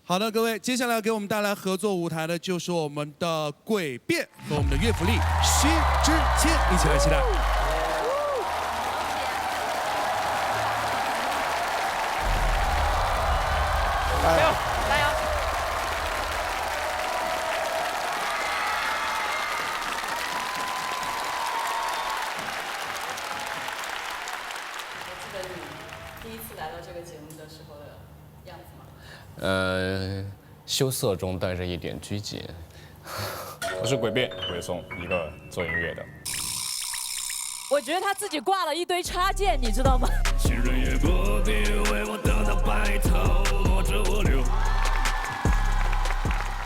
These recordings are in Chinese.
好的，各位，接下来给我们带来合作舞台的就是我们的诡辩和我们的岳福利、薛之谦，一起来期待。加油！加油！我记得你第一次来到这个节目的时候的样子吗？羞涩中带着一点拘谨。我是诡辩鬼松，一个做音乐的。我觉得他自己挂了一堆插件，你知道吗？情人也不必为我等到白头，摸着我流。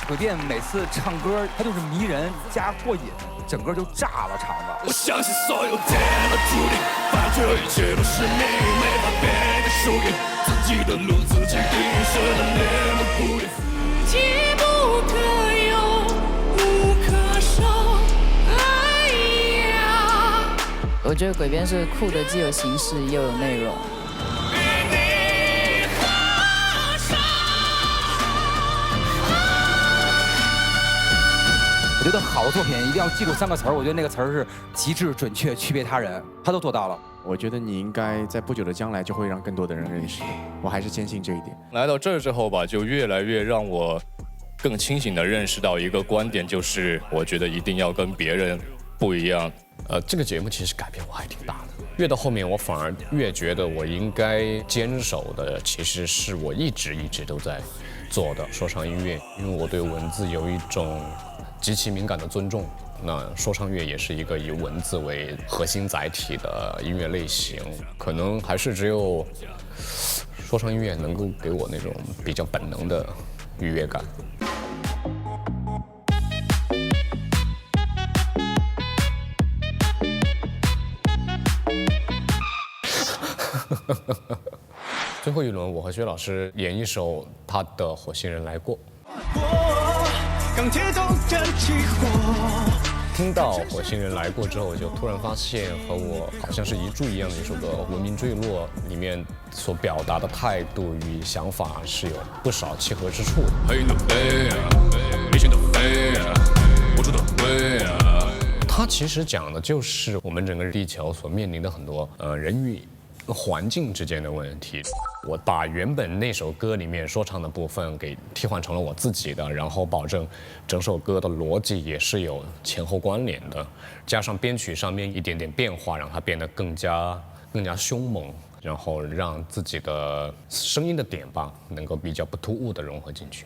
诡辩每次唱歌，他就是迷人加过瘾，整个就炸了场子。我相信所有天的注定，反正一切都是命，没法变个输赢，自己的路自己定，舍得念的不定。机不可有，无可守。哎呀！我觉得诡辩是酷的，既有形式又有内容。我觉得好的作品一定要记住3个词儿，我觉得那个词儿是极致准确，区别他人，他都做到了。我觉得你应该在不久的将来就会让更多的人认识，我还是坚信这一点。来到这儿之后吧，就越来越让我更清醒地认识到一个观点，就是我觉得一定要跟别人不一样。这个节目其实改变我还挺大的。越到后面，我反而越觉得我应该坚守的，其实是我一直都在做的说唱音乐，因为我对文字有一种极其敏感的尊重。那说唱乐也是一个以文字为核心载体的音乐类型，可能还是只有说唱音乐能够给我那种比较本能的愉悦感。最后一轮，我和薛老师演一首他的《火星人来过》。钢铁都燃起火。听到《火星人来过》之后，就突然发现和我好像是一柱一样的一首歌《文明坠落》里面所表达的态度与想法是有不少契合之处的。黑的飞啊，理性的飞啊，无助的飞啊。它其实讲的就是我们整个地球所面临的很多人与环境之间的问题。我把原本那首歌里面说唱的部分给替换成了我自己的，然后保证整首歌的逻辑也是有前后关联的，加上编曲上面一点点变化，让它变得更加凶猛，然后让自己的声音的点吧能够比较不突兀的融合进去。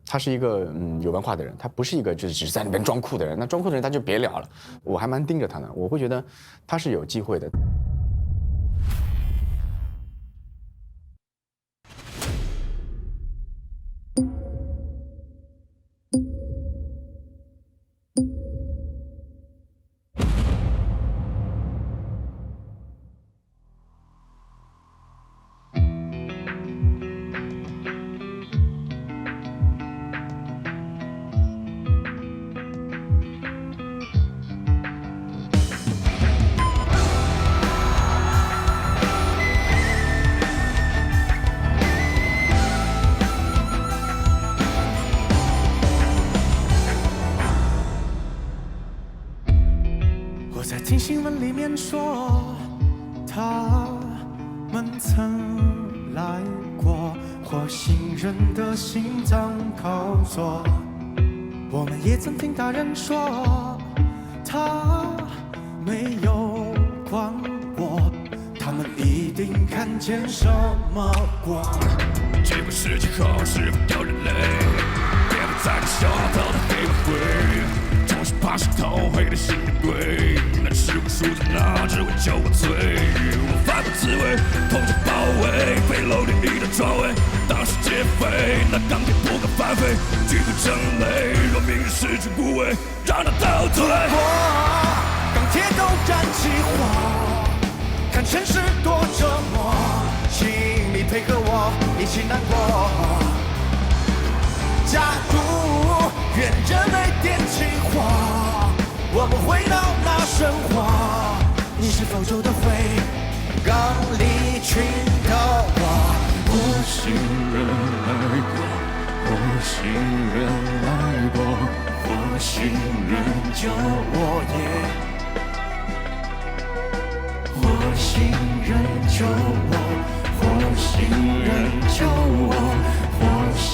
他是一个有文化的人，他不是一个就是只是在那边装酷的人。那装酷的人他就别聊了，我还蛮盯着他的，我会觉得他是有机会的。在听新闻里面说，他们曾来过火星人的心脏靠左。我们也曾听大人说，他没有管过，他们一定看见什么光。结果世纪后是否有人类？别不再跟小老头的黑白灰。总是怕是头黑的心鬼，那是无数的那只会救我罪。我反复自卫，痛着包围，飞楼林立的窗位，当世界飞，那钢铁不敢翻飞，拒不成累。若明日失去无畏，让它倒退。钢铁都燃起火，看城市多折磨，请你配合我一起难过。假如愿人类点起火，我们回到那生活，你是否就得会刚离群的我？火星人来过，火星人来过，火星人救我耶，火星人救我，火星人救我，火星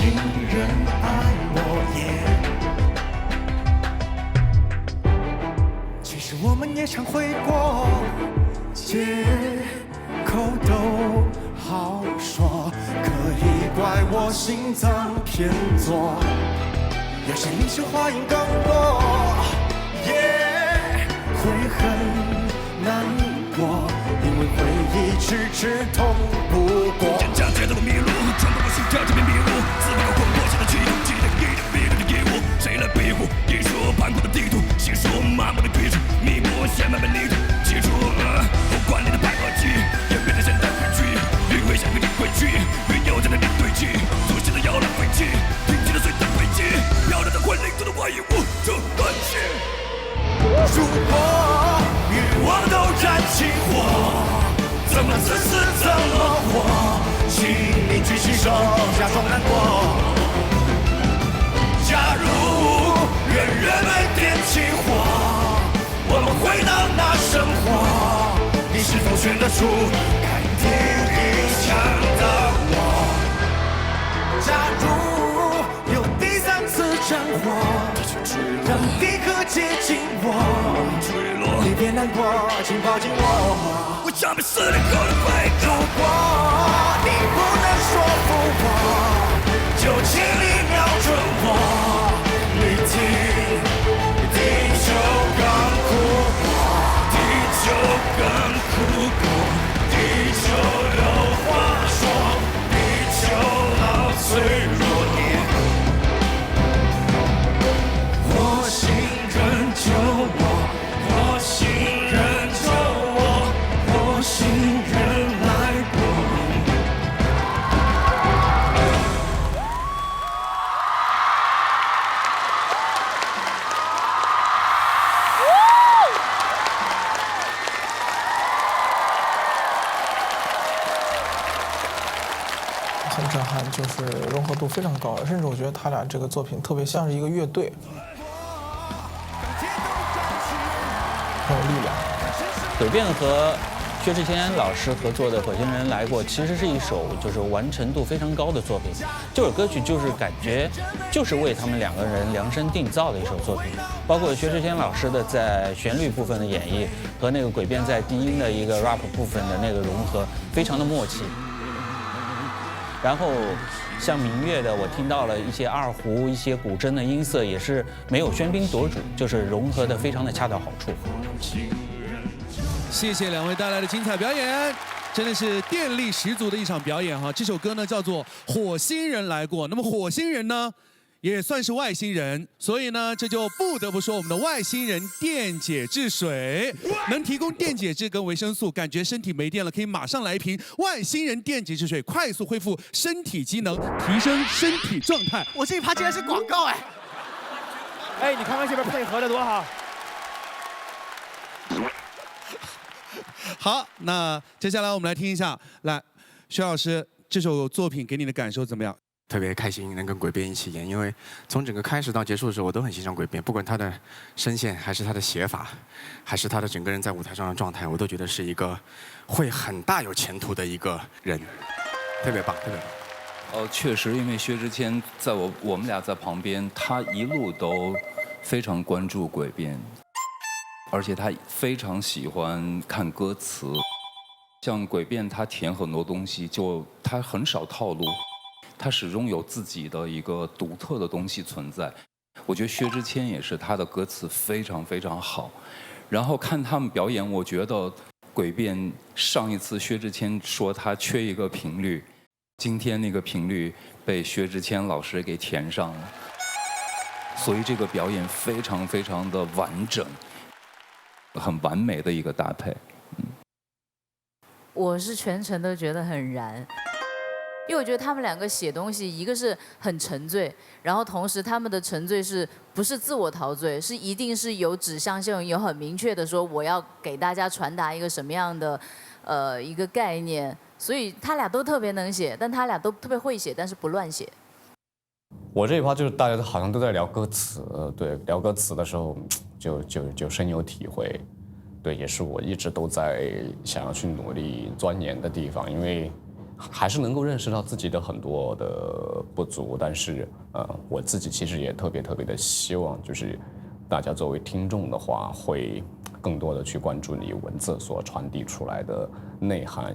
人爱我耶。其实我们也常会过，借口都好说，可以怪我心脏偏左，有些历史话音刚落，会很难过，因为回忆迟迟通不过。家街道的迷路，穿过我心跳这片迷雾，自不够魂魄下的企图，记得一点别人的业务，谁来庇护？一说斑驳的地图，细说麻木的对峙，迷雾填满了泥土，记住不管你的派和气，演变成现代悲剧，迂回像个硬轨迹，云又在那里堆积，祖先的摇篮废弃，听起了碎的轨迹，漂亮的魂灵都能怀疑无这关系。如果欲望都燃起火，怎么自私怎么活？请你举起手，假装难过。假如人人们点起火，我们会闹哪生活？你是否选得出敢听一枪的我？假如有第三次战火，让敌客接近我，你别难过，请抱紧我。我想被撕裂后的背如果你不能说服我，就请你瞄准我。你听，地球刚哭过，地球刚哭过，地球有话说，地球老脆弱点。火星人救我，火星人救我，火星人来过。很震撼，就是融合度非常高，甚至我觉得他俩这个作品特别像是一个乐队，很有力量。鬼变和薛之谦老师合作的《火星人来过》其实是一首就是完成度非常高的作品，这首歌曲就是感觉就是为他们两个人量身定造的一首作品，包括薛之谦老师的在旋律部分的演绎和那个鬼变在低音的一个 rap 部分的那个融合，非常的默契。然后像民乐的，我听到了一些二胡、一些古筝的音色，也是没有喧宾夺主，就是融合的非常的恰到好处。谢谢两位带来的精彩表演，真的是电力十足的一场表演哈。这首歌呢叫做《火星人来过》，那么火星人呢也算是外星人，所以呢这就不得不说我们的外星人电解质水能提供电解质跟维生素，感觉身体没电了可以马上来一瓶外星人电解质水，快速恢复身体机能，提升身体状态。我这一趴竟然是广告哎！哎，你看看这边配合的多好。好，那接下来我们来听一下，来，薛老师这首作品给你的感受怎么样？特别开心能跟鬼变一起演，因为从整个开始到结束的时候，我都很欣赏鬼变，不管他的声线，还是他的写法，还是他的整个人在舞台上的状态，我都觉得是一个会很大有前途的一个人，特别棒，特别棒。确实，因为薛之谦在我们俩在旁边，他一路都非常关注鬼变，而且他非常喜欢看歌词。像鬼变，他填很多东西，就他很少套路，他始终有自己的一个独特的东西存在。我觉得薛之谦也是，他的歌词非常非常好。然后看他们表演，我觉得鬼变上一次薛之谦说他缺一个频率，今天那个频率被薛之谦老师给填上了，所以这个表演非常非常的完整，很完美的一个搭配。我是全程都觉得很燃，因为我觉得他们两个写东西，一个是很沉醉，然后同时他们的沉醉是不是自我陶醉，是一定是有指向性，有很明确的说我要给大家传达一个什么样的一个概念，所以他俩都特别能写，但他俩都特别会写，但是不乱写。我这一趴就是大家好像都在聊歌词，对，聊歌词的时候就深有体会，对，也是我一直都在想要去努力钻研的地方，因为还是能够认识到自己的很多的不足，但是我自己其实也特别的希望，就是大家作为听众的话，会更多的去关注你文字所传递出来的内涵。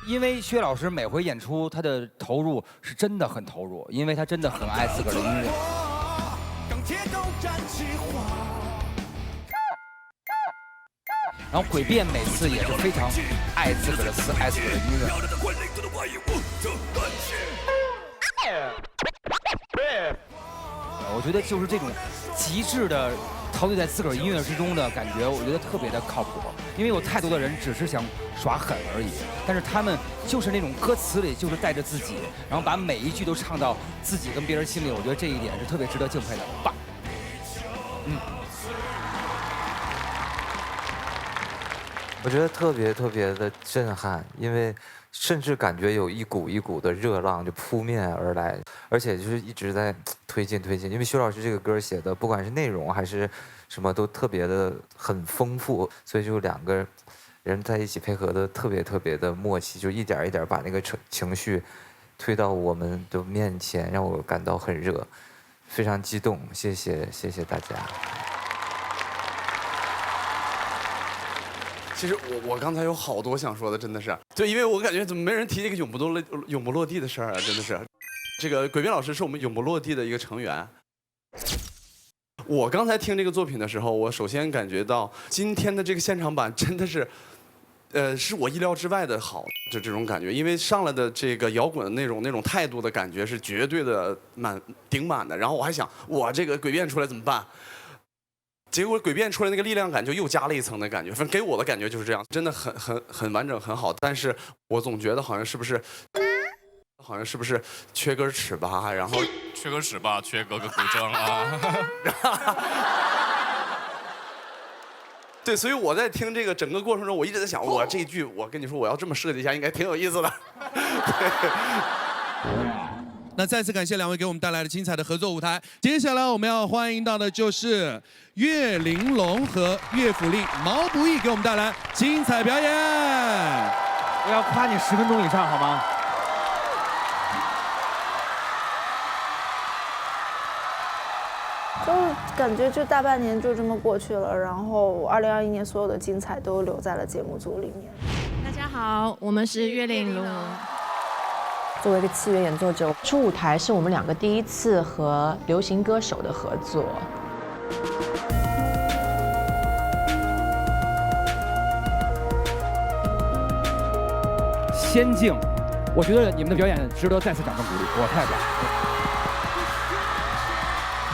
因为薛老师每回演出，他的投入是真的很投入，因为他真的很爱自个儿的音乐。然后诡辩每次也是非常爱自个儿的词，爱自个儿的音乐。我觉得就是这种极致的陶醉在自个儿音乐之中的感觉，我觉得特别的靠谱。因为有太多的人只是想耍狠而已，但是他们就是那种歌词里就是带着自己，然后把每一句都唱到自己跟别人心里。我觉得这一点是特别值得敬佩的。棒，我觉得特别的震撼，因为甚至感觉有一股一股的热浪就扑面而来，而且就是一直在推进。因为薛老师这个歌写的，不管是内容还是什么，都特别的很丰富，所以就两个人在一起配合的特别的默契，就一点一点把那个情绪推到我们的面前，让我感到很热，非常激动。谢谢大家。其实我刚才有好多想说的，真的是对，因为我感觉怎么没人提这个永不落地的事儿啊，真的是。这个诡辩老师是我们永不落地的一个成员。我刚才听这个作品的时候，我首先感觉到今天的这个现场版真的是，是我意料之外的好，就这种感觉。因为上来的这个摇滚的那种态度的感觉是绝对的顶满的。然后我还想，我这个诡辩出来怎么办？结果诡辩出来那个力量感就又加了一层的感觉，反正给我的感觉就是这样，真的很完整很好。但是我总觉得好像是不是缺根尺吧？然后缺根尺吧，缺个骨正啊。对，所以我在听这个整个过程中，我一直在想，我这一句，我跟你说，我要这么设计一下，应该挺有意思的。那再次感谢两位给我们带来的精彩的合作舞台。接下来我们要欢迎到的就是岳玲珑和岳府令毛不易给我们带来精彩表演。我要夸你10分钟以上，好吗？就感觉这大半年就这么过去了，然后2021年所有的精彩都留在了节目组里面。大家好，我们是岳玲珑。作为一个器乐演奏者，初舞台是我们2个第一次和流行歌手的合作。仙境，我觉得你们的表演值得再次掌声鼓励，我太棒了。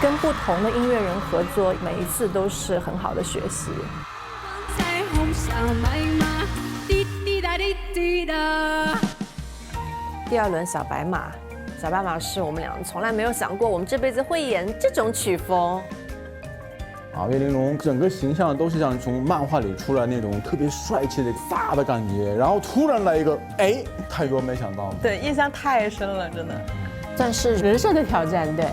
跟不同的音乐人合作，每一次都是很好的学习。彩虹小白马，滴滴答滴滴答。第2轮小白马是我们俩从来没有想过，我们这辈子会演这种曲风。岳玲珑整个形象都是像从漫画里出来那种特别帅气的飒的感觉，然后突然来一个，太多没想到了。对，印象太深了，真的，算是人设的挑战，对。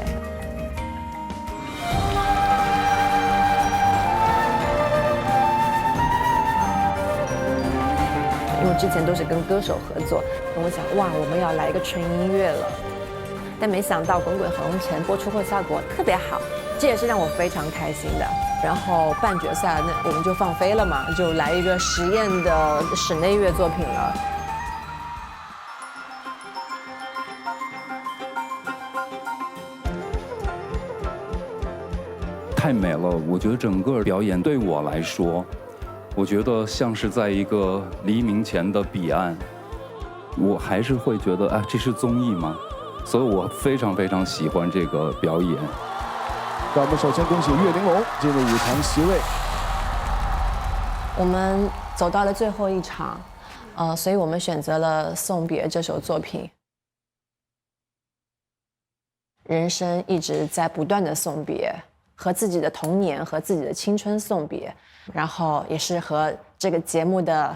因为之前都是跟歌手合作，跟我讲哇，我们要来一个纯音乐了，但没想到《滚滚红尘》播出后效果特别好，这也是让我非常开心的。然后半决赛那我们就放飞了嘛，就来一个实验的室内乐作品了。太美了，我觉得整个表演对我来说，我觉得像是在一个黎明前的彼岸，我还是会觉得这是综艺吗？所以我非常喜欢这个表演。让我们首先恭喜岳玲珑进入舞台席位。我们走到了最后一场，所以我们选择了《送别》这首作品。人生一直在不断的送别，和自己的童年和自己的青春送别，然后也是和这个节目的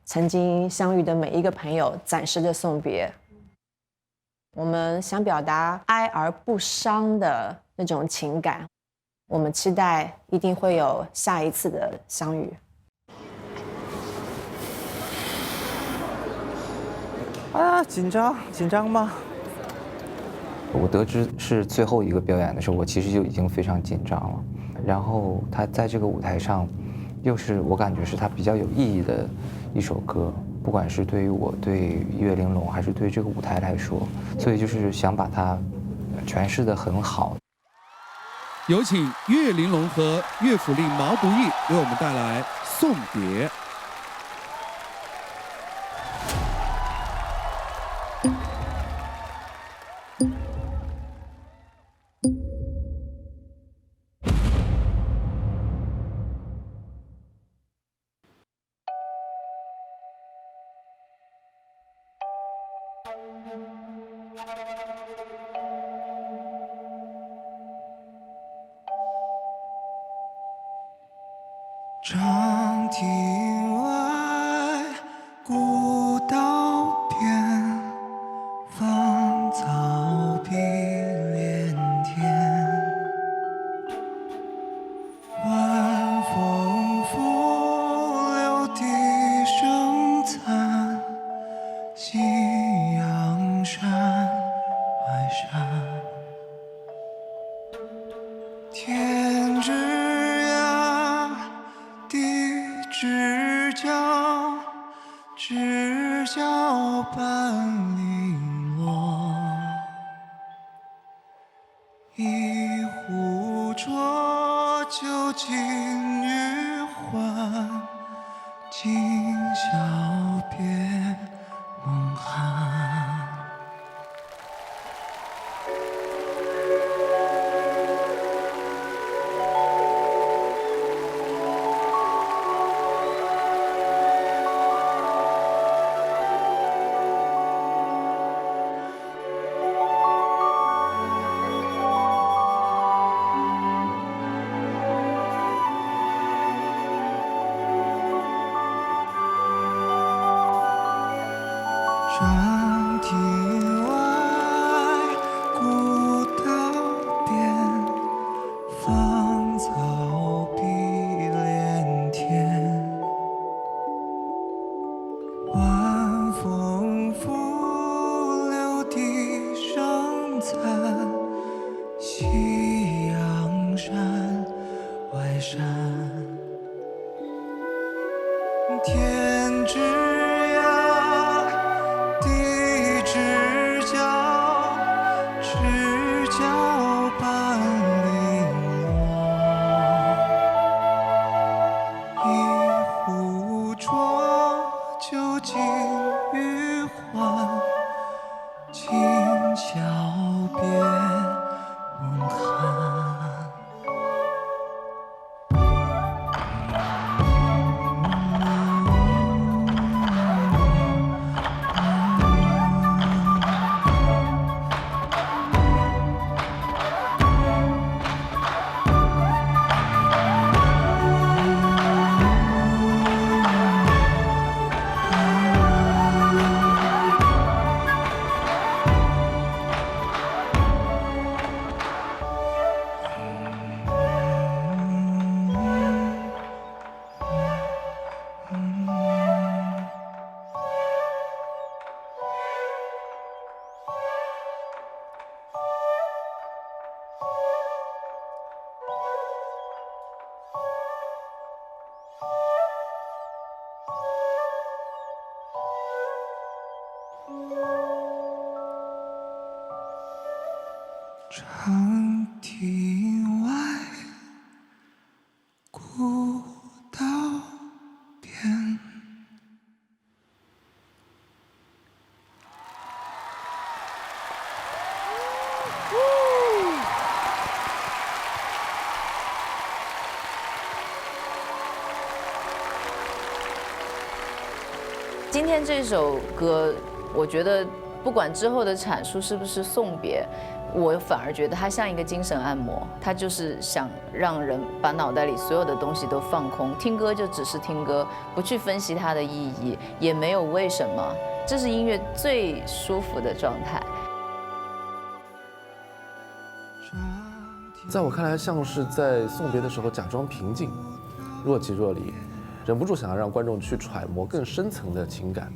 曾经相遇的每一个朋友暂时的送别。我们想表达哀而不伤的那种情感，我们期待一定会有下一次的相遇。啊，紧张吗？我得知是最后一个表演的时候，我其实就已经非常紧张了。然后他在这个舞台上，又是我感觉是他比较有意义的一首歌，不管是对于我、对岳玲珑，还是对这个舞台来说，所以就是想把它诠释得很好。有请岳玲珑和岳府令毛不易为我们带来《送别》。长亭外，古道边，芳草碧连天。晚风拂柳笛声残，夕阳山外山。天之涯，地之角，知交半零落。一壶浊酒尽余欢，今宵别梦寒。长亭外，古道边，芳草碧连天。晚风拂柳笛声残，夕阳山外山。天之涯，地之角，知交半零落。一壶浊酒尽余欢，今宵别梦寒。长亭外，古道边。今天这首歌，我觉得不管之后的阐述是不是送别，我反而觉得它像一个精神按摩，它就是想让人把脑袋里所有的东西都放空，听歌就只是听歌，不去分析它的意义，也没有为什么，这是音乐最舒服的状态。在我看来，像是在送别的时候假装平静，若即若离，忍不住想要让观众去揣摩更深层的情感。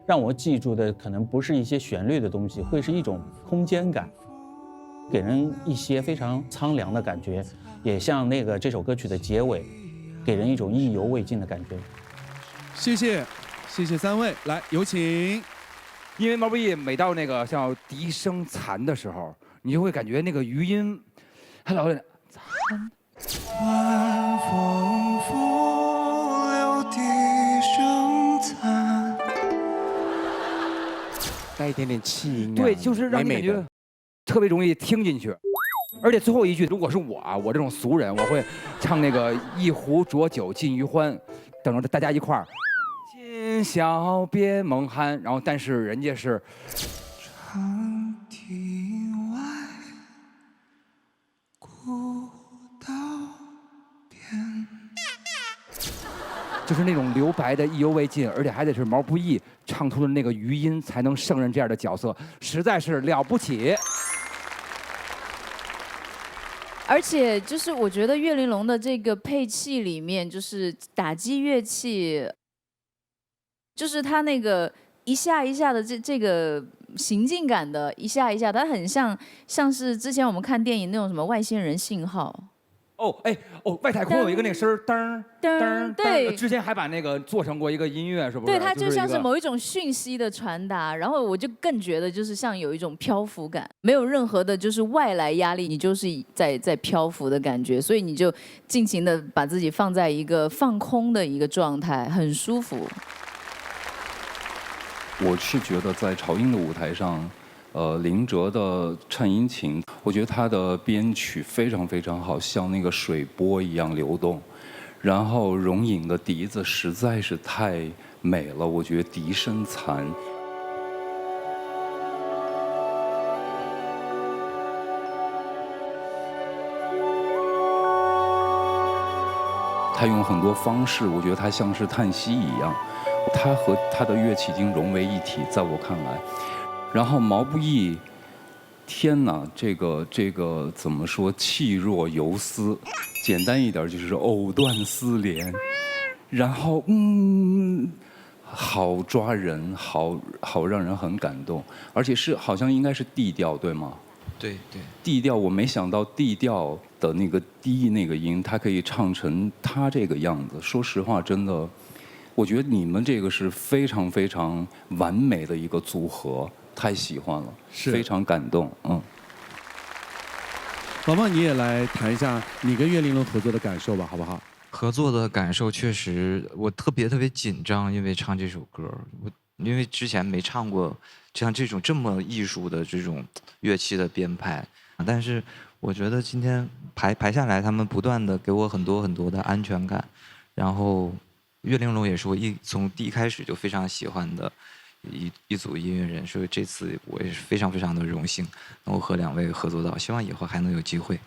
让我记住的可能不是一些旋律的东西，会是一种空间感，给人一些非常苍凉的感觉，也像这首歌曲的结尾，给人一种意犹未尽的感觉。谢谢3位，来有请。因为毛不易每到像笛声残的时候，你就会感觉那个余音，他老在晚风拂柳笛声残，带一点点气音，对，就是让你感觉特别容易听进去。而且最后一句，如果是我这种俗人，我会唱一壶浊酒尽余欢，等着大家一块儿。今宵别梦寒，然后但是人家是长堤外，古道边，就是那种留白的意犹未尽，而且还得是毛不易唱出的那个余音才能胜任这样的角色，实在是了不起。而且就是我觉得岳玲珑的这个配器里面，就是打击乐器，就是他那个一下一下的这个行进感的一下一下，它很像是之前我们看电影那种什么外星人信号。外太空有一个那个声儿，噔噔，对，之前还把做成过一个音乐，是不是？对，它就像是某一种讯息的传达，然后我就更觉得就是像有一种漂浮感，没有任何的就是外来压力，你就是在漂浮的感觉，所以你就尽情的把自己放在一个放空的一个状态，很舒服。我是觉得在潮音的舞台上，林哲的衬音琴，我觉得他的编曲非常非常好，像那个水波一样流动。然后荣颖的笛子实在是太美了，我觉得笛声残。他用很多方式，我觉得他像是叹息一样。他和他的乐器已经融为一体，在我看来。然后毛不易，天哪，这个怎么说？气若游丝，简单一点就是藕断丝连。然后好抓人，好让人很感动，而且是好像应该是 D 调，对吗？对。D 调，我没想到 D 调的那个低那个音，它可以唱成他这个样子。说实话，真的。我觉得你们这个是非常非常完美的一个组合，太喜欢了，非常感动。毛毛，你也来谈一下你跟岳玲珑合作的感受吧，好不好？合作的感受确实，我特别紧张，因为唱这首歌，因为之前没唱过像这种这么艺术的这种乐器的编排，但是我觉得今天排下来，他们不断的给我很多的安全感，然后。岳玲珑也是我从第一开始就非常喜欢的一组音乐人，所以这次我也是非常的荣幸能够和2位合作到，希望以后还能有机会。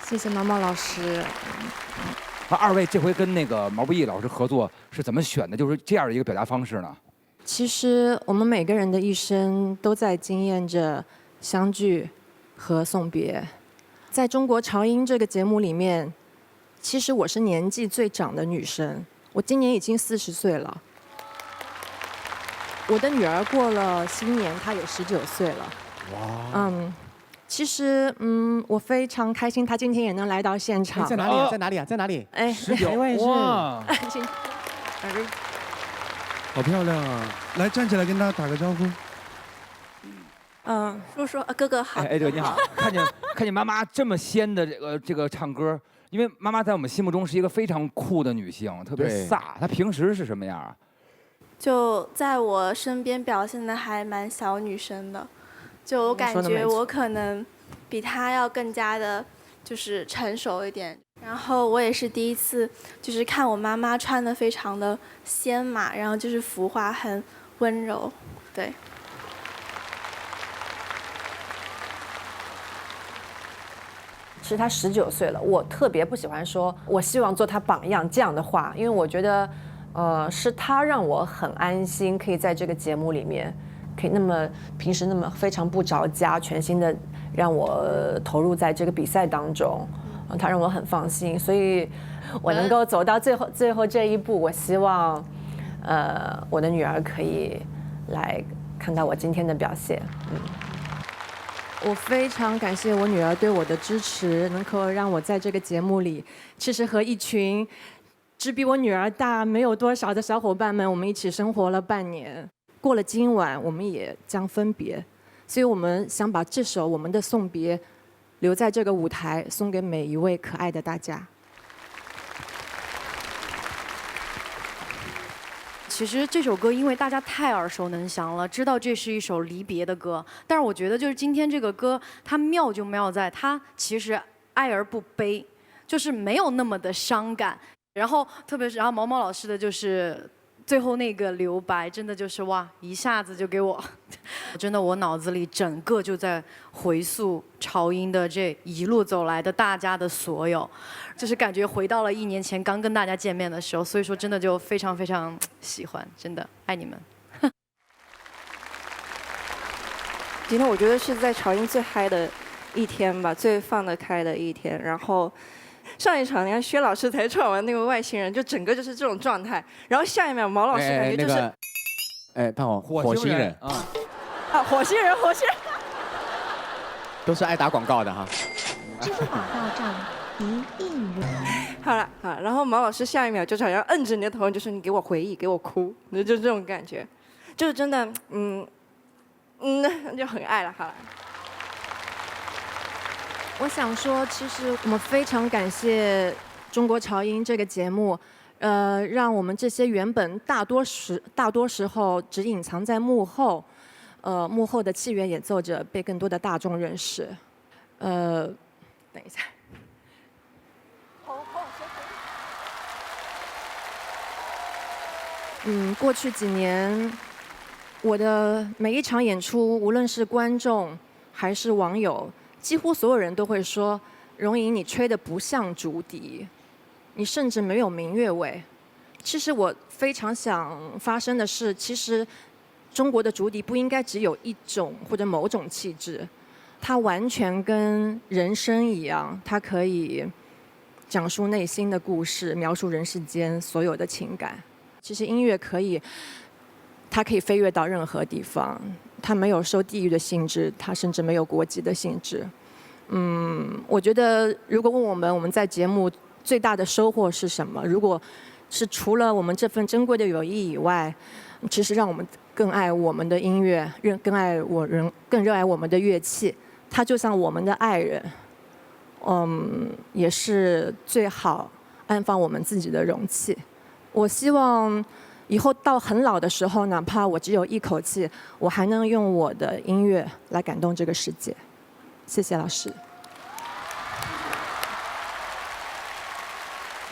谢谢毛毛老师。2位这回跟毛不易老师合作是怎么选的？就是这样的一个表达方式呢？其实我们每个人的一生都在经验着相聚和送别。在中国潮音这个节目里面，其实我是年纪最长的女生。我今年已经40岁了，我的女儿过了新年，她也19岁了。哇。其实我非常开心，她今天也能来到现场。在哪里啊？在哪里啊？在哪里？19位是。哇。好漂亮啊！来，站起来跟大家打个招呼。叔叔，哥哥好。对，你好。看见妈妈这么仙的这个唱歌。因为妈妈在我们心目中是一个非常酷的女性，特别飒。她平时是什么样啊？就在我身边表现的还蛮小女生的，就我感觉我可能比她要更加的，就是成熟一点。然后我也是第一次，就是看我妈妈穿的非常的仙嘛，然后就是服化很温柔，对。其实他19岁了，我特别不喜欢说我希望做他榜样这样的话，因为我觉得，是他让我很安心，可以在这个节目里面可以那么平时那么非常不着家，全心的让我投入在这个比赛当中，他让我很放心，所以我能够走到最后这一步，我希望我的女儿可以来看到我今天的表现。我非常感谢我女儿对我的支持，能够让我在这个节目里，其实和一群只比我女儿大没有多少的小伙伴们，我们一起生活了半年。过了今晚，我们也将分别，所以我们想把这首我们的送别留在这个舞台，送给每一位可爱的大家。其实这首歌因为大家太耳熟能详了，知道这是一首离别的歌。但是我觉得就是今天这个歌，它妙就妙在它其实爱而不悲，就是没有那么的伤感。然后特别是毛毛老师的就是最后那个留白，真的就是哇，一下子就给我，真的我脑子里整个就在回溯潮音的这一路走来的大家的所有，就是感觉回到了1年前刚跟大家见面的时候，所以说真的就非常非常喜欢，真的爱你们。今天我觉得是在潮音最嗨的一天吧，最放得开的一天，然后。上一场你看薛老师才唱完那个外星人，就整个就是这种状态，然后下一秒毛老师感觉就是，潘虹，火星人啊，火星人，都是爱打广告的哈。支付宝到账1亿元。好了，然后毛老师下一秒就好像摁着你的头，就是你给我回忆，给我哭，就这种感觉，就是真的，就很爱了，好了。我想说，其实我们非常感谢《中国潮音》这个节目，让我们这些原本大多时候只隐藏在幕后，幕后的器乐演奏者被更多的大众认识。等一下。过去几年，我的每一场演出，无论是观众还是网友，几乎所有人都会说：“荣莹，你吹的不像竹笛，你甚至没有民乐味。”其实我非常想发声的是，其实中国的竹笛不应该只有一种或者某种气质，它完全跟人声一样，它可以讲述内心的故事，描述人世间所有的情感。其实音乐它可以飞跃到任何地方。它没有受地域的性质，它甚至没有国籍的性质。我觉得如果问我们在节目最大的收获是什么？如果是除了我们这份珍贵的友谊以外，其实让我们更爱我们的音乐，更热爱我们的乐器。它就像我们的爱人，也是最好安放我们自己的容器。我希望以后到很老的时候，哪怕我只有一口气，我还能用我的音乐来感动这个世界。谢谢老师。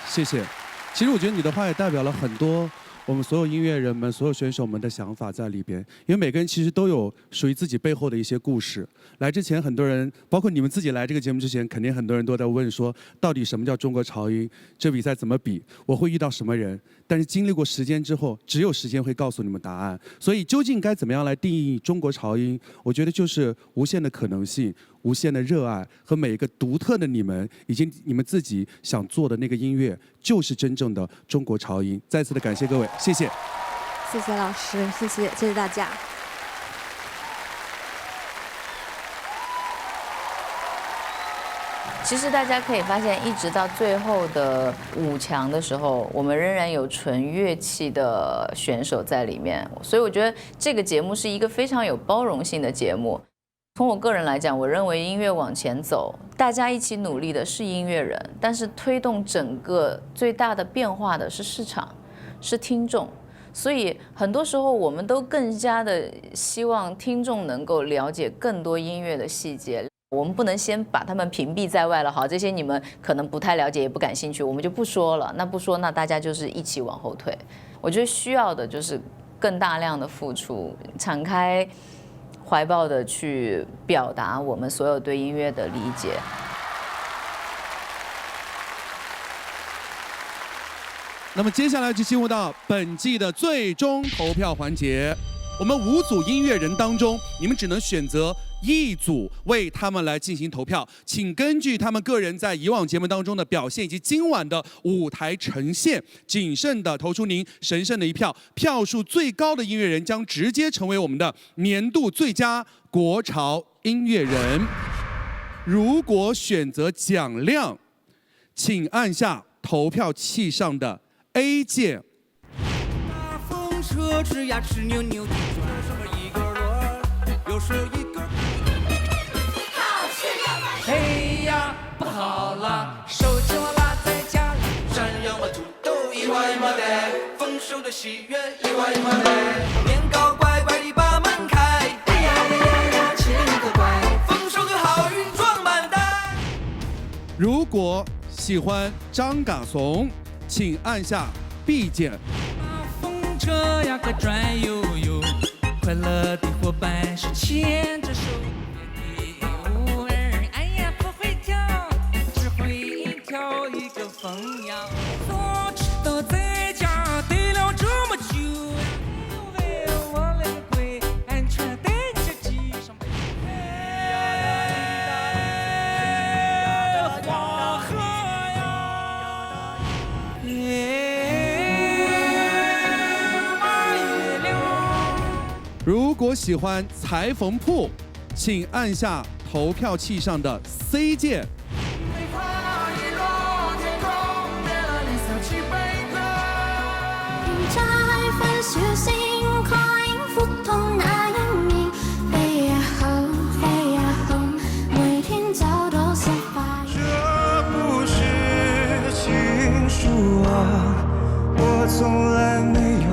谢谢。其实我觉得你的话也代表了很多我们所有音乐人们、所有选手们的想法在里边，因为每个人其实都有属于自己背后的一些故事。来之前，很多人，包括你们自己来这个节目之前，肯定很多人都在问说，到底什么叫中国潮音？这比赛怎么比？我会遇到什么人？但是经历过时间之后，只有时间会告诉你们答案。所以究竟该怎么样来定义中国潮音？我觉得就是无限的可能性、无限的热爱和每一个独特的你们，以及你们自己想做的那个音乐，就是真正的中国潮音。再次的感谢各位，谢谢。谢谢老师，谢谢大家。其实大家可以发现，一直到最后的5强的时候，我们仍然有纯乐器的选手在里面，所以我觉得这个节目是一个非常有包容性的节目。从我个人来讲，我认为音乐往前走，大家一起努力的是音乐人，但是推动整个最大的变化的是市场，是听众。所以很多时候，我们都更加的希望听众能够了解更多音乐的细节。我们不能先把他们屏蔽在外了，好，这些你们可能不太了解，也不感兴趣，我们就不说了。那不说，那大家就是一起往后退。我觉得需要的就是更大量的付出，敞开怀抱的去表达我们所有对音乐的理解。那么接下来就进入到本季的最终投票环节。我们5组音乐人当中，你们只能选择1组为他们来进行投票，请根据他们个人在以往节目当中的表现以及今晚的舞台呈现，谨慎地投出您神圣的一票。票数最高的音乐人将直接成为我们的年度最佳国潮音乐人。如果选择蒋亮，请按下投票器上的 A 键。车吱呀吱扭扭，听说有什么一个轮，又是一个。好吃要买。嘿呀，不好啦，手机我落在家里，山羊我土豆一碗没得，丰收的喜悦一碗没得，年糕乖乖地把门开，哎呀呀呀呀，吃个乖，丰收的好运装满袋。如果喜欢张嘎怂，请按下 B 键。这样个转悠悠，快乐的伙伴是牵着手。舞儿，哎呀不会跳，只会跳一个疯样。早知道在家待了这么久，为我来归，安全带着系上。黄河呀，如果喜欢裁缝铺，请按下投票器上的 C 键。这不是情书啊，我从来没有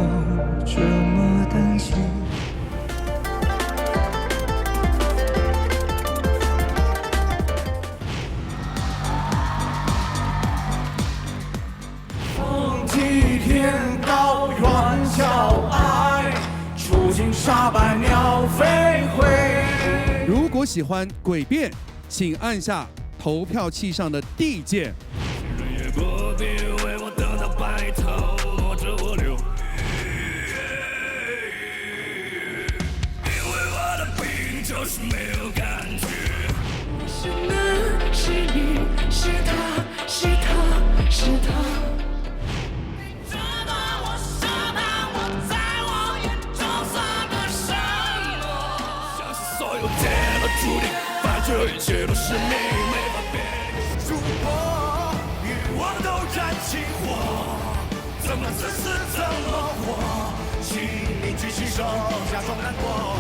这么担心。天高远小爱，触景沙百鸟飞回。如果喜欢诡辩，请按下投票器上的 D 键。不必为我等到白头，落着我流。因为我的病就是没有感觉。是男是女，是他是他是他。注定，反正一切都是命，没法变。如果与我都燃起火，怎么自私怎么活？请你举起手，假装难过。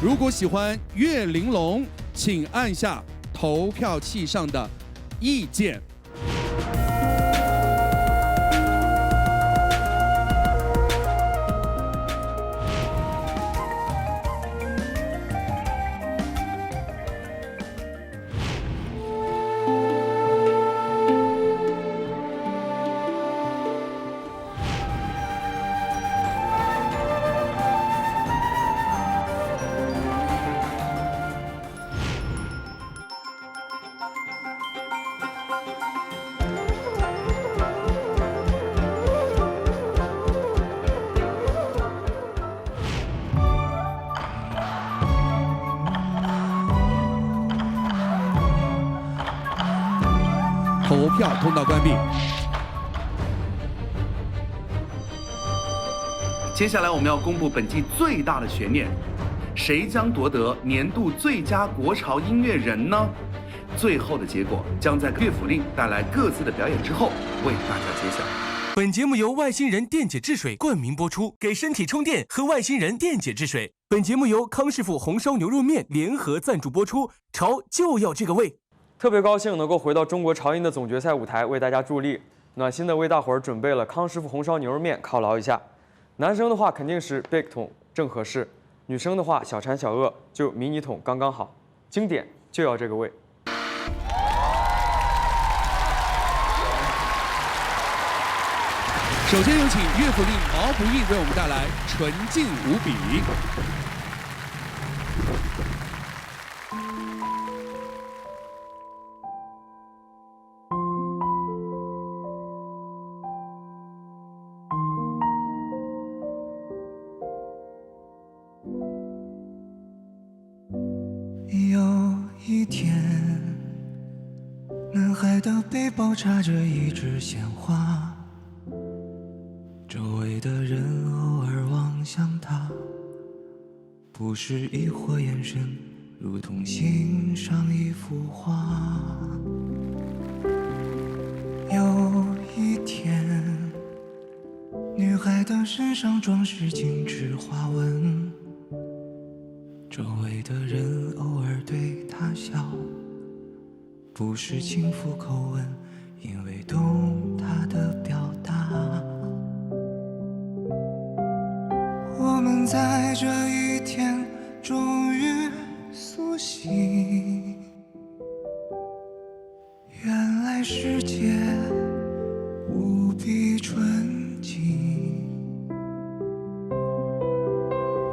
如果喜欢岳玲珑，请按下投票器上的 E 键。投票通道关闭。接下来我们要公布本季最大的悬念，谁将夺得年度最佳国潮音乐人呢？最后的结果将在乐府令带来各自的表演之后为大家揭晓。本节目由外星人电解质水冠名播出，给身体充电，喝外星人电解质水。本节目由康师傅红烧牛肉面联合赞助播出，潮就要这个味。特别高兴能够回到中国潮音的总决赛舞台为大家助力，暖心的为大伙儿准备了康师傅红烧牛肉面，犒劳一下。男生的话肯定是 big 桶正合适，女生的话小馋小饿就迷你桶刚刚好，经典就要这个味。首先有请乐府令毛不易为我们带来纯净无比。一天，男孩的背包插着一枝鲜花，周围的人偶尔望向他，不是疑惑眼神，如同欣赏一幅画。有一天，女孩的身上装饰精致花纹，周围的人偶尔对她笑，不是轻浮口吻，因为懂她的表达。我们在这一天终于苏醒，原来世界无比纯净。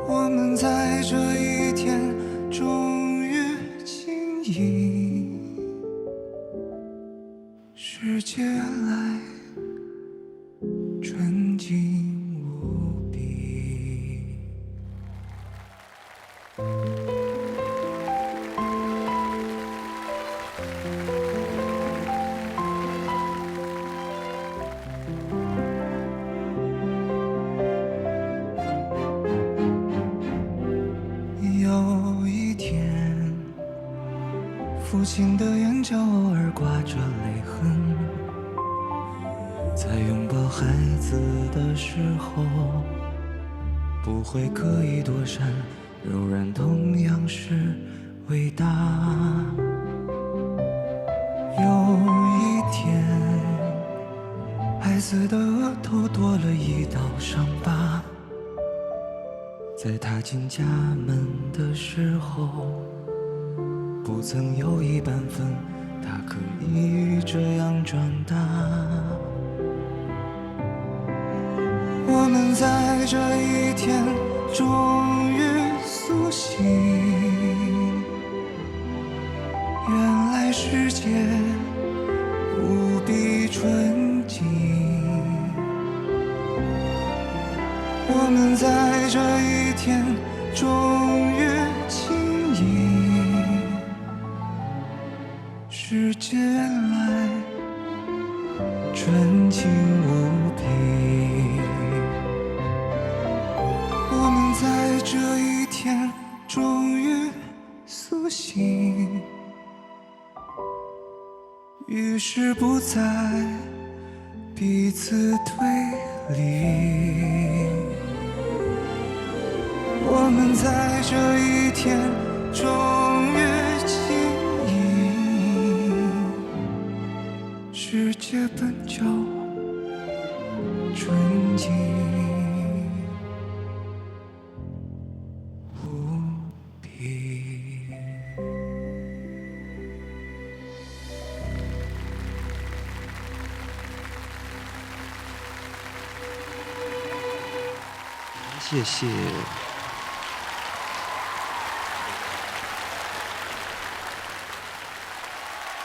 我们在这一天终于轻盈，世界原来纯净无比。有一天，父亲的眼角偶尔挂着泪痕，在拥抱孩子的时候，不会刻意躲闪，柔软同样是伟大。有一天，孩子的额头多了一道伤疤，在踏进家门的时候，不曾有一半分他可以这样长大。我们在这一天终于苏醒，原来世界无比纯净。我们在这一天终于轻盈，世界原来纯净无比。我们在这一天终于苏醒，于是不再彼此推理。我们在这一天终于轻盈，世界本就纯净无比。谢谢。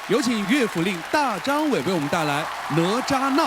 有请乐府令大张伟为我们带来《哪吒闹》。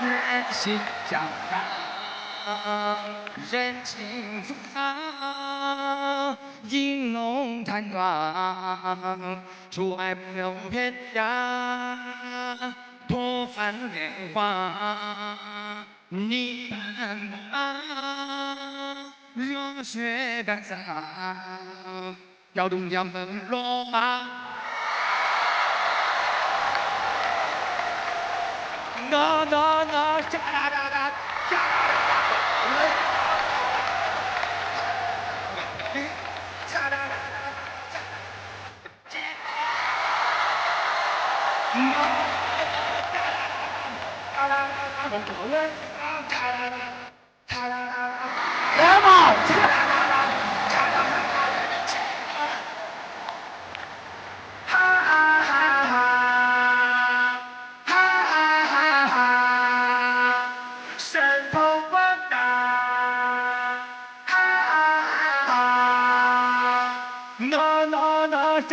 人心向上，人情复杂，银龙潭庄，出海不留偏家，托翻莲花，你看吧，热血干洒，摇动江门落马。那哒哒哒哒来吧！神通广大，no no no 杀，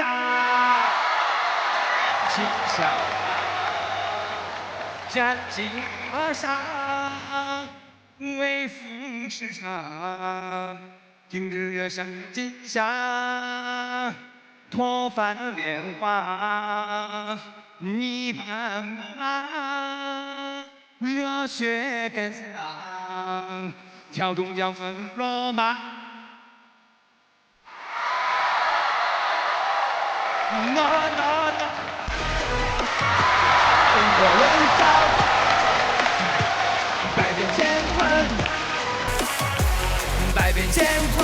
青霄，战尽而上，为父世长，今日月升金霞，脱凡莲花，你盼马。热血奔腾，跳动江风罗马。那，中国文章，百变乾坤，百变乾坤。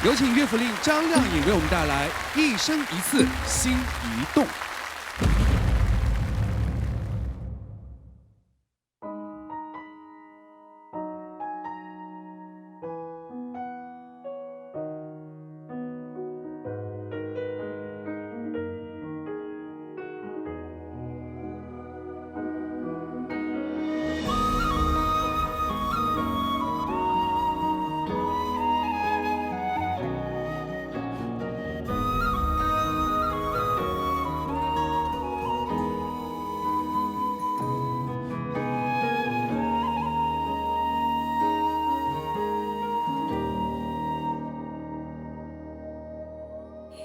有请乐府令张靓颖为我们带来《一生一次心一动》。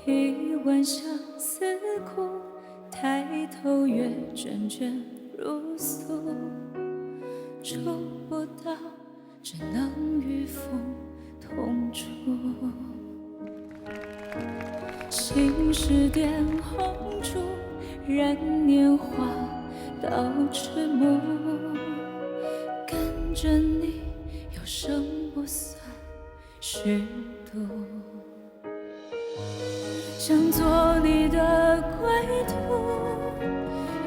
一晚相思苦，抬头月卷卷如素，触不到，只能与风同处。心事点红烛，燃年华到迟暮，跟着你有声不算虚度。想做你的归途，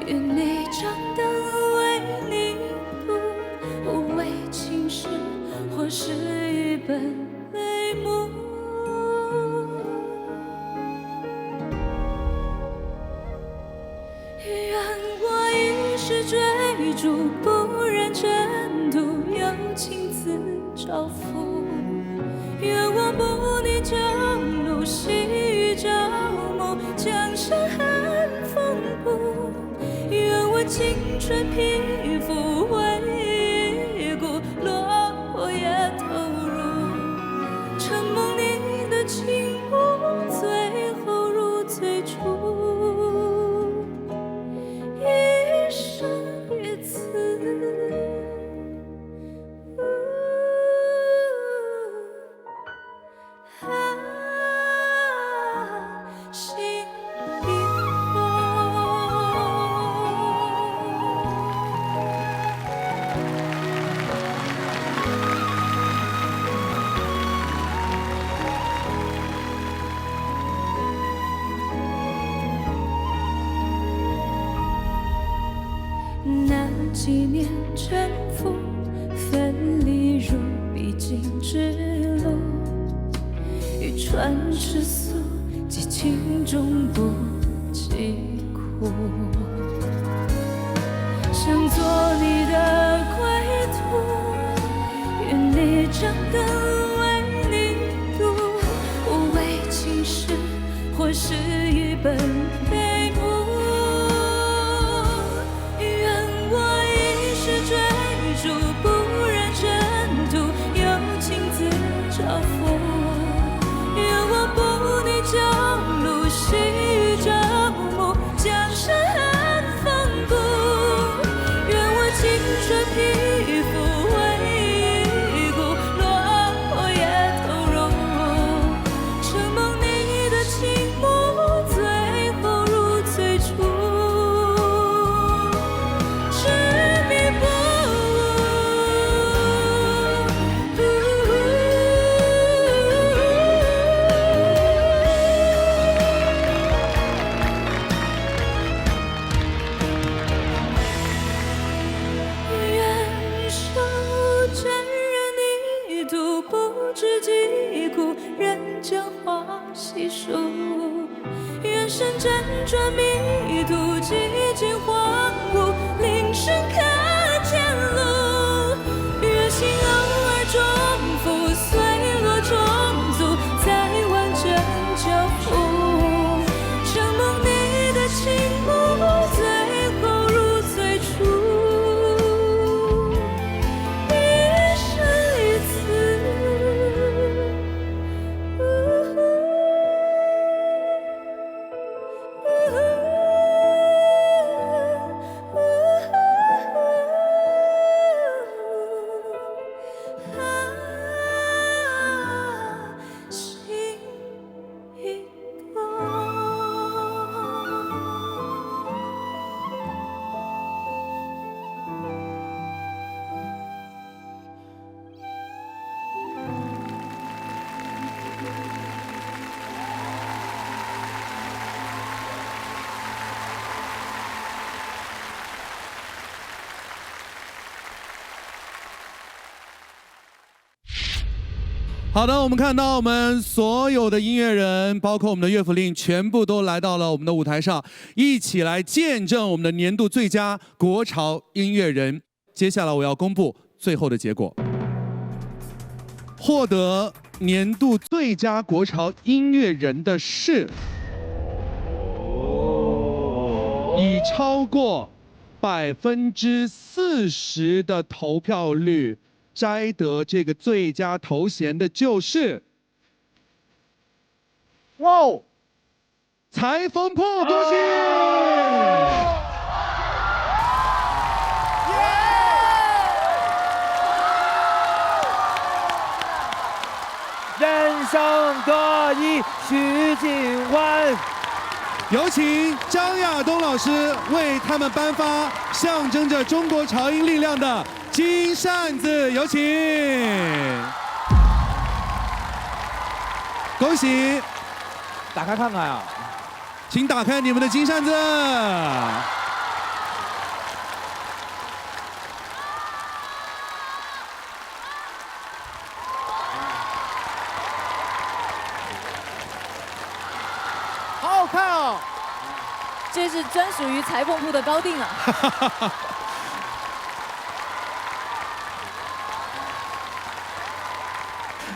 与你掌灯为你读，无畏情诗，或是一本泪目。愿我一世追逐，不染尘土，有情自照拂。愿我不逆旧路，细雨朝暮，江山寒风骨。愿我青春披肤为一股，落叶投入，承蒙你的情无，最后如最初，一生一次。那几年沉浮，分离如必经之路，渔船吃素，激情中不疾苦。想做你的归途，与你掌灯为你读，无畏情诗，或是一本碑目。追逐不染尘土，有情自照拂。愿我不逆旧路，细雨朝暮，江山寒风骨。愿我青春披肤为一股，落人间花稀疏。远山辗转迷途，几经荒芜，铃声可见路。月星偶尔重复，碎落重组，才完整交付。承蒙你的倾慕，最后如最初。一生一次。好的，我们看到我们所有的音乐人，包括我们的乐府令，全部都来到了我们的舞台上，一起来见证我们的年度最佳国潮音乐人。接下来我要公布最后的结果，获得年度最佳国潮音乐人的是，以超过40%的投票率摘得这个最佳头衔的就是哇哦，裁缝铺，恭喜！人生得意须尽欢。有请张亚东老师为他们颁发象征着中国潮音力量的金扇子，有请！恭喜！打开看看呀，请打开你们的金扇子。好好看哦！这是专属于裁缝铺的高定啊！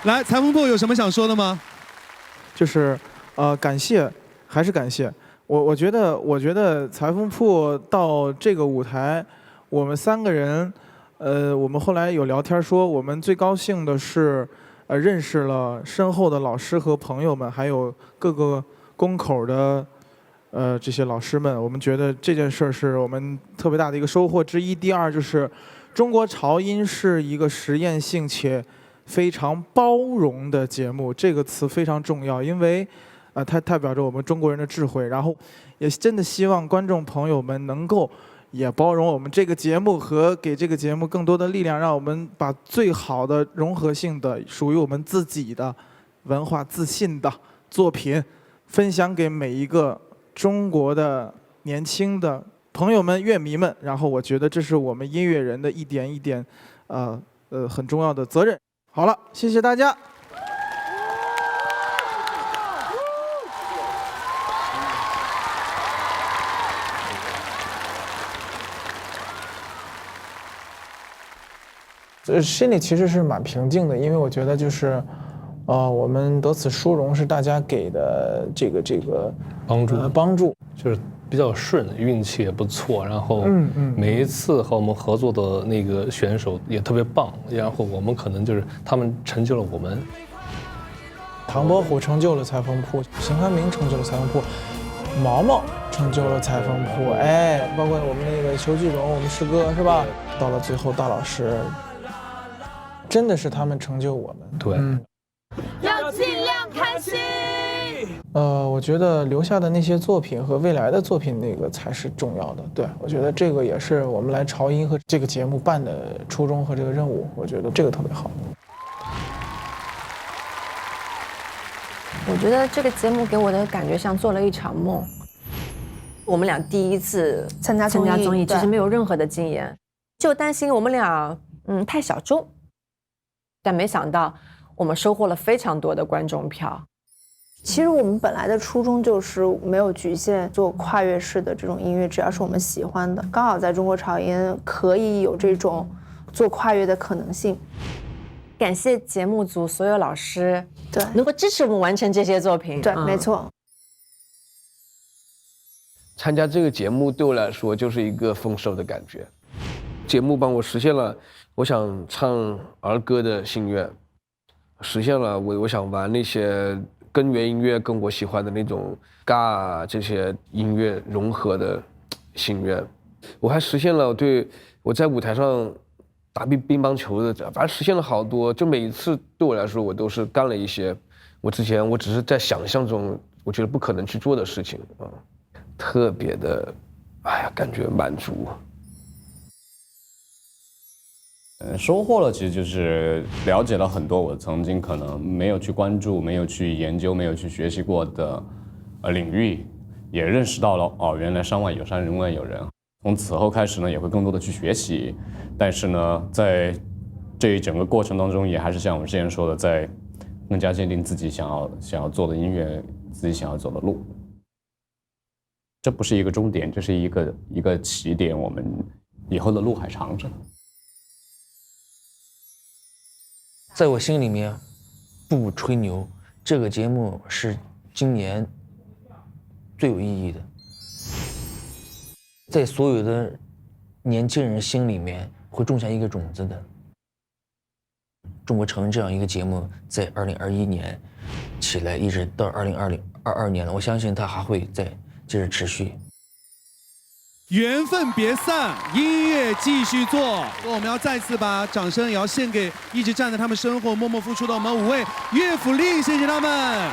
来，裁缝铺有什么想说的吗？就是感谢，还是感谢。我觉得裁缝铺到这个舞台，我们3个人，我们后来有聊天说，我们最高兴的是，认识了身后的老师和朋友们，还有各个宫口的这些老师们。我们觉得这件事是我们特别大的一个收获之一。第二就是中国潮音是一个实验性且非常包容的节目，这个词非常重要，因为它代表着我们中国人的智慧。然后也真的希望观众朋友们能够也包容我们这个节目，和给这个节目更多的力量，让我们把最好的融合性的属于我们自己的文化自信的作品分享给每一个中国的年轻的朋友们、乐迷们。然后我觉得这是我们音乐人的一点一点很重要的责任。好了，谢谢大家。心里其实是蛮平静的，因为我觉得就是，我们得此殊荣是大家给的这个帮助，就是比较顺，运气也不错，然后每一次和我们合作的那个选手也特别棒，然后我们可能就是他们成就了我们。唐伯虎成就了裁缝铺，邢汉明成就了裁缝铺，毛毛成就了裁缝铺，哎，包括我们那个裘继荣，我们师哥是吧？到了最后，大老师。真的是他们成就我们。对，要尽量开心。我觉得留下的那些作品和未来的作品，那个才是重要的。对，我觉得这个也是我们来潮音和这个节目办的初衷和这个任务，我觉得这个特别好。我觉得这个节目给我的感觉像做了一场梦。我们俩第一次参加综艺，其实没有任何的经验，就担心我们俩太小众。但没想到，我们收获了非常多的观众票。其实我们本来的初衷就是没有局限做跨越式的这种音乐，只要是我们喜欢的，刚好在中国潮音可以有这种做跨越的可能性。感谢节目组所有老师，对，能够支持我们完成这些作品。对，没错。参加这个节目对我来说就是一个丰收的感觉，节目帮我实现了我想唱儿歌的心愿，实现了我想玩那些根源音乐跟我喜欢的那种嘎这些音乐融合的心愿，我还实现了对我在舞台上打乒乓球的，反正实现了好多。就每一次对我来说，我都是干了一些我之前我只是在想象中我觉得不可能去做的事情啊，特别的，哎呀，感觉满足。收获了，其实就是了解了很多我曾经可能没有去关注、没有去研究、没有去学习过的领域，也认识到了哦，原来山外有山，人外有人。从此后开始呢，也会更多的去学习，但是呢，在这一整个过程当中，也还是像我之前说的，在更加坚定自己想要做的音乐，自己想要走的路。这不是一个终点，这是一个起点，我们以后的路还长着。在我心里面，不吹牛，这个节目是今年最有意义的，在所有的年轻人心里面会种下一个种子的。中国潮音这样一个节目，在2021年起来，一直到2022年了，我相信它还会再接着持续。缘分别散，音乐继续做。我们要再次把掌声也要献给一直站在他们身后默默付出的我们5位乐府令，谢谢他们。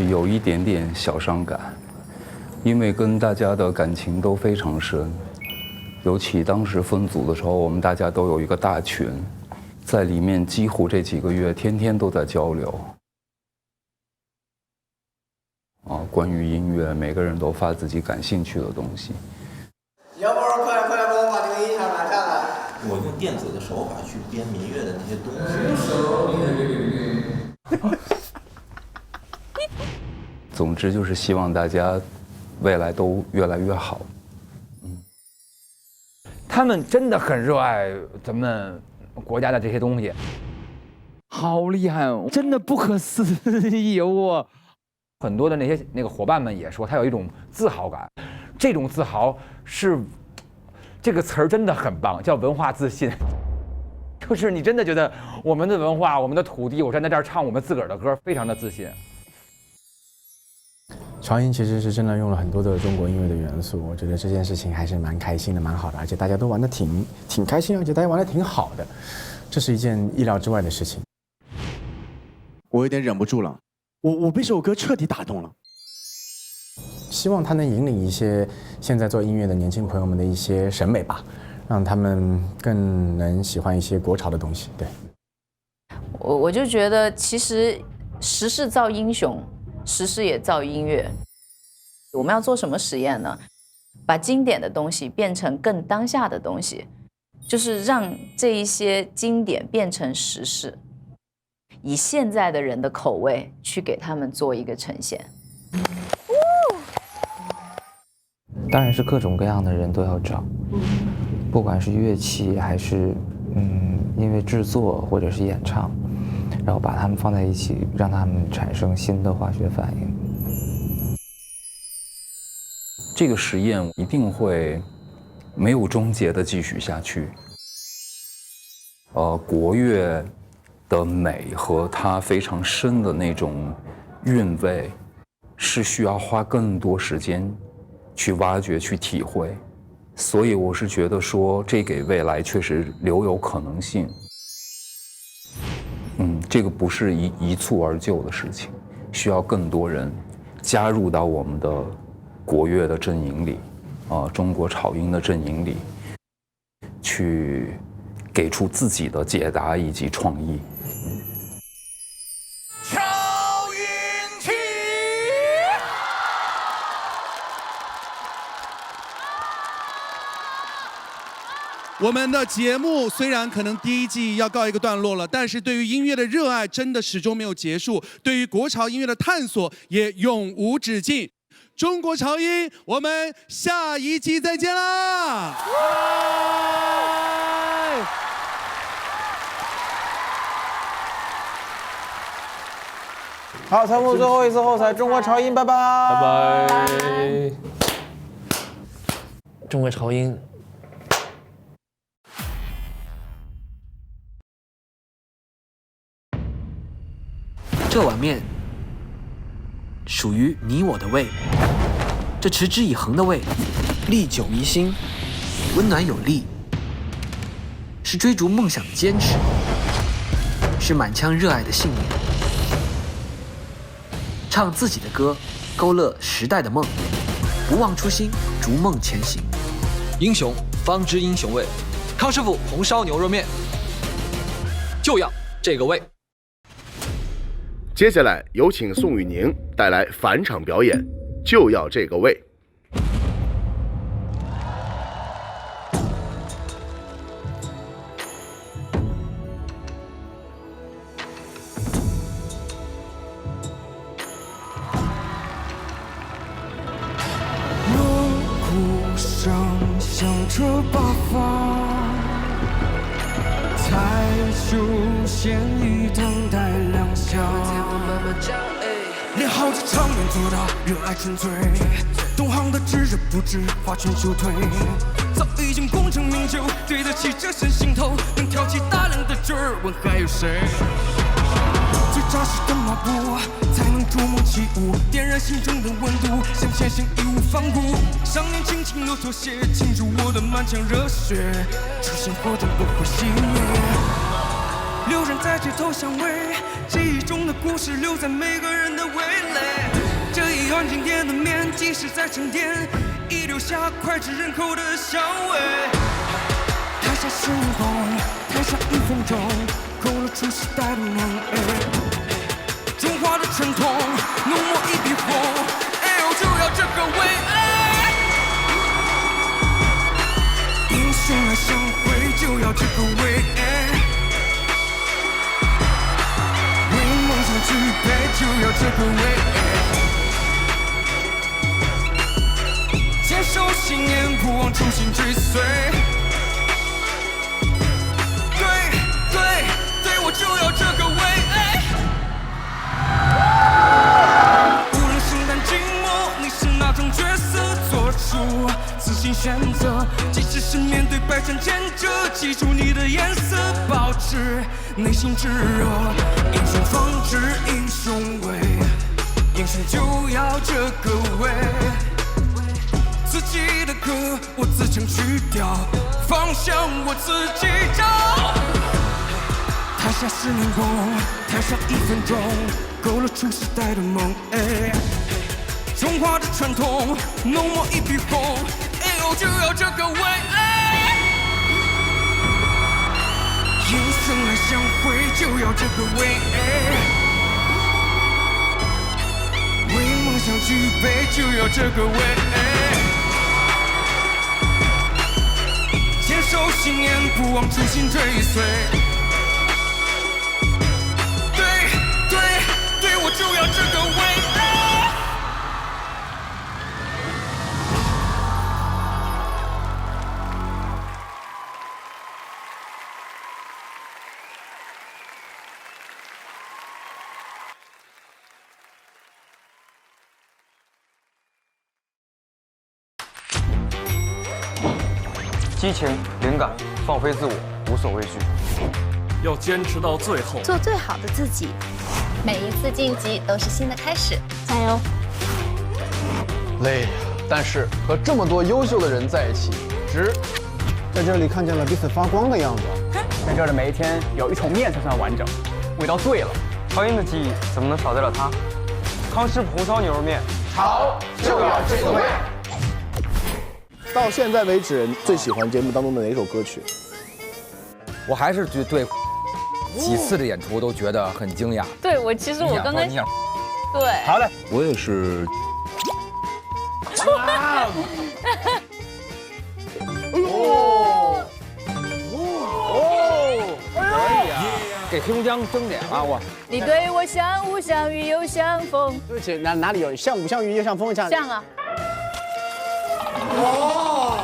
有一点点小伤感，因为跟大家的感情都非常深，尤其当时分组的时候，我们大家都有一个大群。在里面几乎这几个月天天都在交流，关于音乐，每个人都发自己感兴趣的东西。要不然快来帮我把这个音响拿下来。我用电子的手法去编民乐的那些东西。总之就是希望大家未来都越来越好。他们真的很热爱咱们国家的这些东西，好厉害哦，真的不可思议哦！很多的那个伙伴们也说，他有一种自豪感，这种自豪是这个词儿真的很棒，叫文化自信。就是你真的觉得我们的文化、我们的土地，我站在这儿唱我们自个儿的歌，非常的自信。潮音其实是真的用了很多的中国音乐的元素，我觉得这件事情还是蛮开心的，蛮好的，而且大家都玩得挺开心，而且大家玩得挺好的，这是一件意料之外的事情。我有点忍不住了，我被这首歌彻底打动了。希望它能引领一些现在做音乐的年轻朋友们的一些审美吧，让他们更能喜欢一些国潮的东西。对，我就觉得其实时势造英雄。时势也造音乐，我们要做什么实验呢？把经典的东西变成更当下的东西，就是让这一些经典变成时事，以现在的人的口味去给他们做一个呈现。当然是各种各样的人都要找，不管是乐器还是音乐制作或者是演唱。然后把它们放在一起，让它们产生新的化学反应。这个实验一定会没有终结的继续下去。国乐的美和它非常深的那种韵味，是需要花更多时间去挖掘、去体会。所以我是觉得说，这给未来确实留有可能性。这个不是一蹴而就的事情，需要更多人加入到我们的国乐的阵营里，中国潮音的阵营里，去给出自己的解答以及创意。潮音起！我们的节目虽然可能第1季要告一个段落了，但是对于音乐的热爱真的始终没有结束，对于国潮音乐的探索也永无止境。中国潮音，我们下一集再见啦！好，财富最后一次后采，中国潮音，拜拜，拜拜。中国潮音。这碗面属于你我的胃，这持之以恒的胃，历久弥新，温暖有力，是追逐梦想的坚持，是满腔热爱的信念。唱自己的歌，勾勒时代的梦，不忘初心，逐梦前行。英雄方知英雄味，康师傅红烧牛肉面，就要这个味。接下来有请宋雨宁带来返场表演，就要这个味。响彻八方，才出现一等待亮相。练好这场面做到热爱纯粹，懂行的知者不知花拳绣腿，早已经功成名就，对得起这身行头，能挑起大梁的角儿，问还有谁？最扎实的马步，才能逐梦起舞，点燃心中的温度，向前行义无反顾。上年轻轻的妥协，倾注我的满腔热血，初心火种不会熄灭。流转在街头巷尾，记忆中的故事留在每个人的味蕾。这一碗经典的面，即使在沉淀，已留下脍炙人口的香味。台下10年功，台上1分钟，勾勒出时代的梦。中华的传统，浓墨一笔红，哎呦就要这个味。英雄来相会，就要这个味。为梦想举杯，就要这个味。坚守信念，不忘初心追随。对，我就要这个味。无论形单静默，你是哪种角色，做出自信选择。即使是面对百战千折，记住你的颜色，保持内心炙热。英雄方知英雄味，英雄就要这个味。自己的歌我自唱曲调，方向我自己找。台下10年功，台上1分钟，勾勒出时代的梦。中华的传统，浓墨一笔红，哎呦就要这个味。英雄来相会，就要这个味。为梦想举杯，就要这个味。坚守信念，不忘初心追随。对，我就要这个味。激情、灵感，放飞自我，无所畏惧。要坚持到最后，做最好的自己。每一次晋级都是新的开始，加油！累呀，但是和这么多优秀的人在一起，值。在这里看见了彼此发光的样子。在这儿的每一天，有一桶面才算完整，味道对了。超英的记忆怎么能少得了它？康师傅红烧牛肉面，好就要这个味。到现在为止，最喜欢节目当中的哪首歌曲？我还是对几次的演出都觉得很惊讶。对我其实我刚刚对，好嘞，我也是。哦，给黑龙江争点啊！我你对我像雾像雨又像风。对不起，哪里有像雾像雨又像风像？像啊。哇！